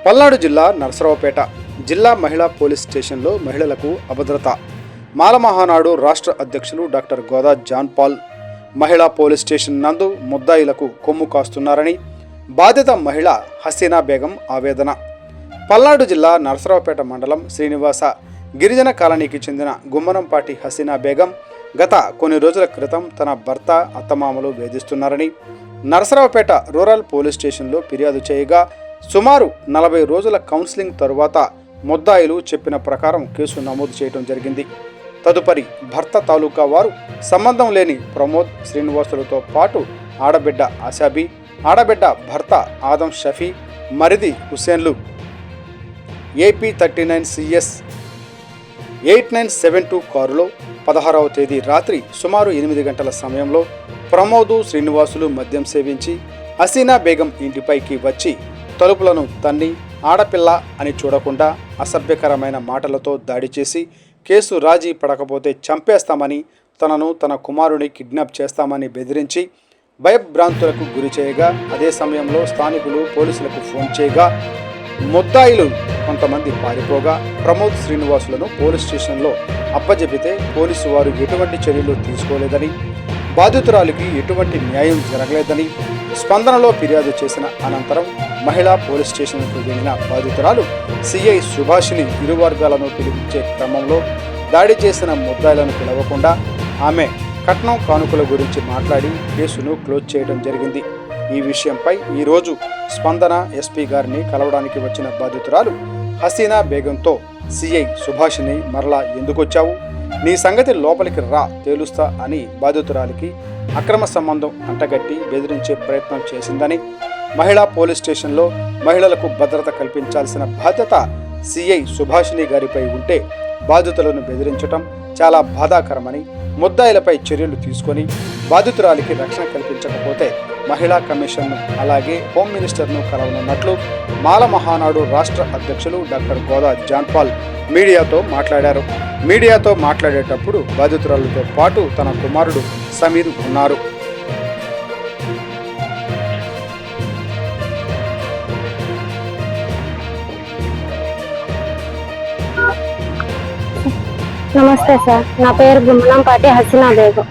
పల్నాడు జిల్లా నరసరావుపేట జిల్లా మహిళా పోలీస్ స్టేషన్లో మహిళలకు అభద్రత. మాలమహానాడు రాష్ట్ర అధ్యక్షులు డాక్టర్ గోదా జాన్ పాల్ మహిళా పోలీస్ స్టేషన్ నందు ముద్దాయిలకు కొమ్ము కాస్తున్నారని బాధిత మహిళ హసీనా బేగం ఆవేదన. పల్నాడు జిల్లా నరసరావుపేట మండలం శ్రీనివాస గిరిజన కాలనీకి చెందిన గుమ్మనంపాటి హసీనా బేగం గత కొన్ని రోజుల క్రితం తన భర్త అత్తమామలు వేధిస్తున్నారని నరసరావుపేట రూరల్ పోలీస్ స్టేషన్లో ఫిర్యాదు చేయగా సుమారు 40 రోజుల కౌన్సిలింగ్ తరువాత ముద్దాయిలు చెప్పిన ప్రకారం కేసు నమోదు చేయడం జరిగింది. తదుపరి భర్త తాలూకా వారు సంబంధం లేని ప్రమోద్ శ్రీనివాసులతో పాటు ఆడబిడ్డ ఆశాబి, ఆడబిడ్డ భర్త ఆదం షఫీ, మరిది హుస్సేన్లు ఏపీ 39 CS 8972 కారులో 16వ తేదీ రాత్రి సుమారు 8 గంటల సమయంలో ప్రమోదు శ్రీనివాసులు మద్యం సేవించి హసీనా బేగం ఇంటిపైకి వచ్చి తలుపులను తన్ని ఆడపిల్ల అని చూడకుండా అసభ్యకరమైన మాటలతో దాడి చేసి కేసు రాజీ పడకపోతే చంపేస్తామని, తనను తన కుమారుని కిడ్నాప్ చేస్తామని బెదిరించి భయభ్రాంతులకు గురి చేయగా, అదే సమయంలో స్థానికులు పోలీసులకు ఫోన్ చేయగా ముద్దాయిలు కొంతమంది పారిపోగా ప్రమోద్ శ్రీనివాసులను పోలీస్ స్టేషన్లో అప్పజెపితే పోలీసు వారు ఎటువంటి చర్యలు తీసుకోలేదని, బాధితురాలికి ఎటువంటి న్యాయం జరగలేదని స్పందనలో ఫిర్యాదు చేసిన అనంతరం మహిళా పోలీస్ స్టేషన్కు వెళ్ళిన బాధితురాలు సిఐ సుభాషిని ఇరు వర్గాలను పిలిపించే క్రమంలో దాడి చేసిన ముద్దాయిలను పిలవకుండా ఆమె కట్నం కానుకల గురించి మాట్లాడి కేసును క్లోజ్ చేయడం జరిగింది. ఈ విషయంపై ఈరోజు స్పందన ఎస్పీ గారిని కలవడానికి వచ్చిన బాధితురాలు హసీనా బేగంతో సిఐ సుభాషిని మరలా ఎందుకొచ్చావు, నీ సంగతి లోపలికి రా తేలుస్తా అని బాధితురాలికి అక్రమ సంబంధం అంటగట్టి బెదిరించే ప్రయత్నం చేసిందని, మహిళా పోలీస్ స్టేషన్లో మహిళలకు భద్రత కల్పించాల్సిన బాధ్యత సిఐ సుభాషిని గారిపై ఉంటే బాధితులను బెదిరించడం చాలా బాధాకరమని, ముద్దాయిలపై చర్యలు తీసుకొని బాధితురాలికి రక్షణ కల్పించకపోతే మహిళా కమిషన్ను అలాగే హోమ్ మినిస్టర్ను కలవనున్నట్లు మాల మహానాడు రాష్ట్ర అధ్యక్షులు డాక్టర్ గోదా జాన్ పాల్ మీడియాతో మాట్లాడారు. మీడియాతో మాట్లాడేటప్పుడు బాధితురాలతో పాటు తన కుమారుడు సమీర్ ఉన్నారు. నమస్తే సార్, నా పేరు గుమ్మనంపాటి హసీనా బేగం.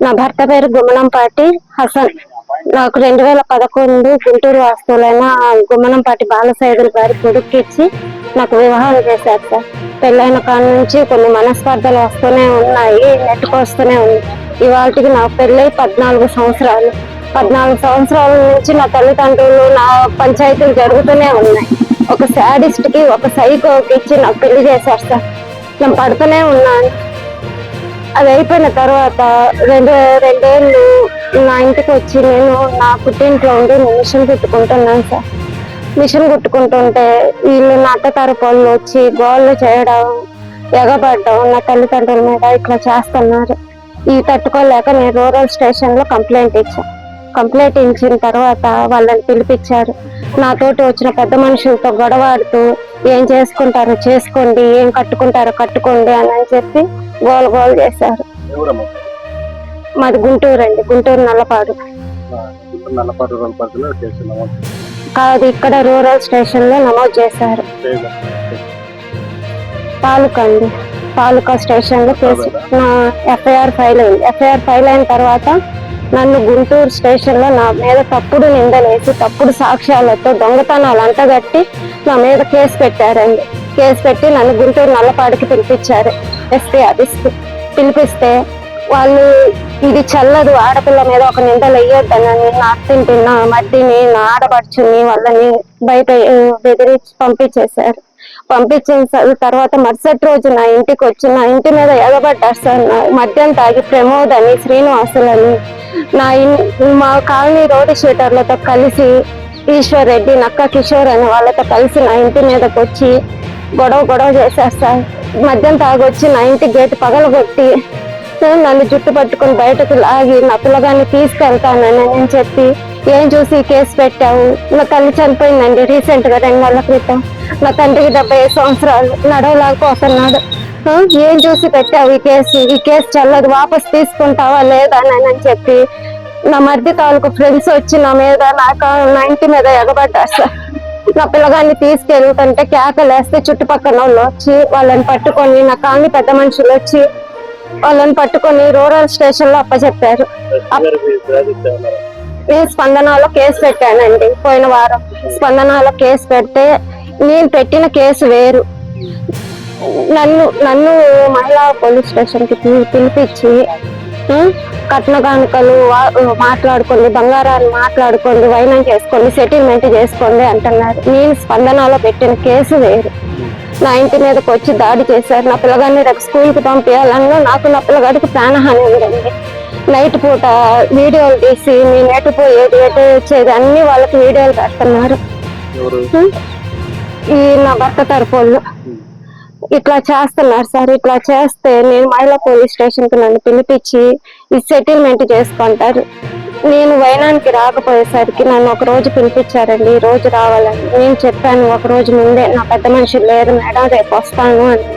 నా భర్త పేరు గుమ్మనంపాటి హసన్. నాకు 2011 గుంటూరు వాస్తువులైన గుమ్మనంపాటి బాలసైదులు గారి కొడుక్కిచ్చి నాకు వివాహం చేశారు సార్. పెళ్ళైన కాడ నుంచి కొన్ని మనస్పర్ధలు వస్తూనే ఉన్నాయి, నెట్టుకొస్తూనే ఉంది. ఇవాళకి నా పెళ్ళై 14 సంవత్సరాలు. 14 సంవత్సరాల నుంచి నా తల్లిదండ్రులు నా పంచాయతీలు జరుగుతూనే ఉన్నాయి. ఒక శాడిస్ట్కి, ఒక సైకోకి ఇచ్చి నాకు పెళ్లి చేశారు సార్. నేను పడుతూనే ఉన్నాను. అది అయిపోయిన తర్వాత రెండేళ్ళు నా ఇంటికి వచ్చి నేను నా పుట్టింట్లో ఉండి మిషన్ కుట్టుకుంటున్నాను సార్. మిషన్ కుట్టుకుంటుంటే వీళ్ళు నా అత్తగారు పళ్ళు వచ్చి గోళ్ళు చేయడం, ఎగబడ్డం నా తల్లిదండ్రుల మీద ఇట్లా చేస్తున్నారు. ఇవి తట్టుకోలేక నేను రూరల్ స్టేషన్లో కంప్లైంట్ ఇచ్చాను. కంప్లైంట్ ఇచ్చిన తర్వాత వాళ్ళని పిలిపించారు. నాతోటి వచ్చిన పెద్ద మనుషులతో గొడవాడుతూ ఏం చేసుకుంటారో చేసుకోండి, ఏం కట్టుకుంటారో కట్టుకోండి అని చెప్పి గోలు చేశారు. మాది గుంటూరు అండి, గుంటూరు నల్లపాడు కాదు, ఇక్కడ రూరల్ స్టేషన్ లో నమోదు చేశారు. తాలూకా అండి, తాలూకా స్టేషన్ లో కేసు ఎఫ్ఐఆర్ ఫైల్ అయింది. ఎఫ్ఐఆర్ ఫైల్ అయిన తర్వాత నన్ను గుంటూరు స్టేషన్ లో నా మీద తప్పుడు నిందలేసి తప్పుడు సాక్ష్యాలతో దొంగతనాలు అంటగట్టి నా మీద కేసు పెట్టారండి. కేసు పెట్టి నన్ను గుంటూరు నల్లపాడికి పిలిపించారు. ఎస్పీ ఆఫీస్కి పిలిపిస్తే వాళ్ళు ఇది చల్లదు, ఆడపిల్ల మీద ఒక నిందలు వేయొద్దనని నా అత్తింటి, నా మట్టిని, నా ఆడపడుచుని వాళ్ళని బయట బెదిరించి పంపించేశారు. పంపించిన తర్వాత మరుసటి రోజు నా ఇంటికి వచ్చి నా ఇంటి మీద ఎగబడ్డారు సార్. మద్యం తాగి ప్రమోద్ అని, శ్రీనివాసులని, మా కాలనీ రోడ్డు షీటర్లతో కలిసి ఈశ్వర్ రెడ్డి, నక్క కిషోర్ అని వాళ్ళతో కలిసి నా ఇంటి మీదకి వచ్చి గొడవ చేశారు సార్. మద్యం తాగొచ్చి నా ఇంటి గేటు పగలగొట్టి నన్ను జుట్టు పట్టుకుని బయటకు లాగి నా పిల్లగాన్ని తీసుకెళ్తానని నేను చెప్పి, ఏం చూసి కేసు పెట్టావు, నా తల్లి చనిపోయిందండి రీసెంట్ గా 2 నెలల క్రితం. నా తండ్రికి 75 సంవత్సరాలు, నడవలేకపోతున్నాడు. ఏం చూసి పెట్టావు ఈ కేసు చల్లదు, వాపస్ తీసుకుంటావా లేదా అని చెప్పి నా మధ్య తాలూకు ఫ్రెండ్స్ వచ్చి నా ఇంటి మీద ఎగబడ్డారు సార్. నా పిల్లగాన్ని తీసుకెళ్తుంటే కేకలేస్తే చుట్టుపక్కల వాళ్ళు వచ్చి వాళ్ళని పట్టుకొని నా కాలనీ పెద్ద మనుషులు వచ్చి వాళ్ళని పట్టుకొని రూరల్ స్టేషన్ లో అప్పచెప్పారు. నేను స్పందనలో కేసు పెట్టానండి పోయిన వారం. స్పందనలో కేసు పెడితే నేను పెట్టిన కేసు వేరు. నన్ను మహిళా పోలీస్ స్టేషన్ కి పిలిపించి కట్న కానుకలు మాట్లాడుకోండి, బంగారాన్ని మాట్లాడుకోండి, వైనం చేసుకోండి, సెటిల్మెంట్ చేసుకోండి అంటున్నారు. నేను స్పందనలో పెట్టిన కేసు వేరు. నా ఇంటి మీదకి వచ్చి దాడి చేశారు. నా పిల్లగాడిని రేపు స్కూల్ కి పంపించాలన్నా నాకు నా పిల్లగాడికి ప్రాణహాని ఉందండి. నైట్ పూట వీడియోలు తీసి నేను ఎటు పోయేది ఎటు వచ్చేది అన్ని వాళ్ళకి వీడియోలు పెడుతున్నారు. ఈ నా భర్త తరఫు ఇట్లా చేస్తున్నారు సార్. ఇట్లా చేస్తే నేను మహిళా పోలీస్ స్టేషన్ కి నన్ను పిలిపించి ఈ సెటిల్మెంట్ చేసుకుంటారు. నేను వైనానికి రాకపోయేసరికి నన్ను ఒక రోజు పిలిపించారండి. ఈ రోజు రావాలని నేను చెప్పాను. ఒక రోజు ముందే నా పెద్ద మనుషులు లేరు మేడం రేపు వస్తాను అని.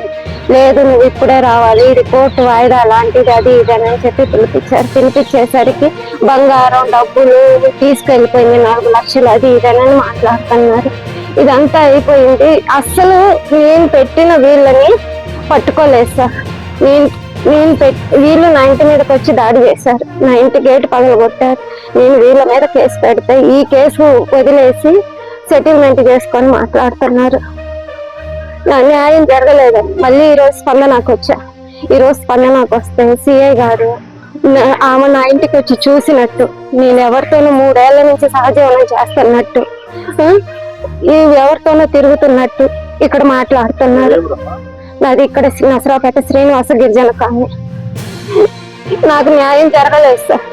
లేదు నువ్వు ఇప్పుడే రావాలి, రిపోర్ట్ వాయిదా లాంటిది అది ఇది అని చెప్పి పిలిపించారు. పిలిపించేసరికి బంగారం డబ్బులు తీసుకెళ్లిపోయింది 4 లక్షలు అది ఇదని మాట్లాడుతున్నారు. ఇదంతా అయిపోయింది. అస్సలు నేను పెట్టిన వీళ్ళని పట్టుకోలేదు సార్. వీళ్ళు నా ఇంటి మీదకి వచ్చి దాడి చేశారు. నా ఇంటి గేటు పగలగొట్టారు. నేను వీళ్ళ మీద కేసు పెడితే ఈ కేసు వదిలేసి సెటిల్మెంట్ చేసుకొని మాట్లాడుతున్నారు. నా న్యాయం జరగలేదని మళ్ళీ ఈరోజు స్పందనకు వచ్చా. ఈరోజు స్పందనకు వస్తే సిఐ గారు ఆమె నా ఇంటికి వచ్చి చూసినట్టు, నేను ఎవరితోనూ 3 ఏళ్ల నుంచి సహజీవనం చేస్తున్నట్టు, ఎవరితోనో తిరుగుతున్నట్టు ఇక్కడ మాట్లాడుతున్నారు. నాది ఇక్కడ నసరాపేట శ్రీనివాస గిరిజన కాలనీ. నాకు న్యాయం జరగలేదు సార్.